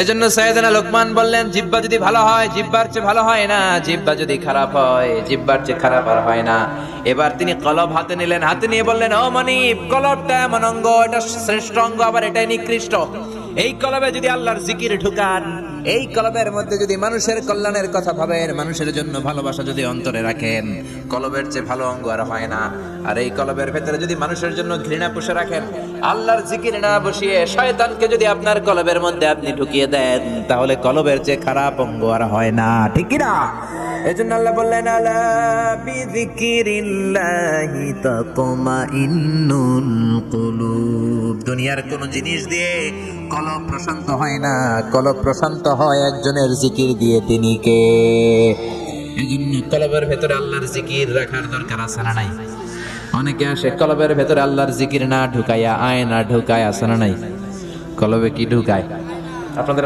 এজন্য সাইয়েদনা লোকমান বললেন, জিহ্বা যদি ভালো হয় জিহ্বার চেয়ে ভালো হয় না, জিহ্বা যদি খারাপ হয় জিহ্বার চেয়ে খারাপ আর হয় না। এবার তিনি কলব হাতে নিলেন, হাতে নিয়ে বললেন, ও মনিব, কলবটা এমন অঙ্গ, এটা শ্রেষ্ঠ অঙ্গ, আবার এটাই নিকৃষ্ট। এই কলবে যদি আল্লাহর জিকির ঢুকান, এই কলবের মধ্যে যদি মানুষের কল্যাণের কথা ভাবেন, মানুষের জন্য ভালোবাসা যদি অন্তরে রাখেন, কলবের চেয়ে ভালো অঙ্গ আর হয় না। আর এই কলবের ভেতরে যদি মানুষের জন্য ঘৃণা পুষে রাখেন, আল্লাহর জিকির না বসিয়ে শয়তানকে যদি আপনার কলবের মধ্যে আপনি ঢুকিয়ে দেন, তাহলে কলবের চেয়ে খারাপ অঙ্গ আর হয় না, ঠিক কি না? এজন্য আল্লাহ বললেন, আলা বিযিকিরিল্লাহি তাতমাইন্নুল কুলুব। দুনিয়ার কোন জিনিস দিয়ে কলব প্রশান্ত হয় না, কলব প্রশান্ত হয় একজনের জিকির দিয়ে। তিনি কে? এজন্য কলবের ভেতরে আল্লাহর জিকির রাখার দরকার আছে না নাই? অনেকে আসে কলবের ভেতরে আল্লাহর জিকির না ঢুকাইয়া আয় না ঢুকায়, আছে না নাই? কলবে কি ঢুকায়? আপনাদের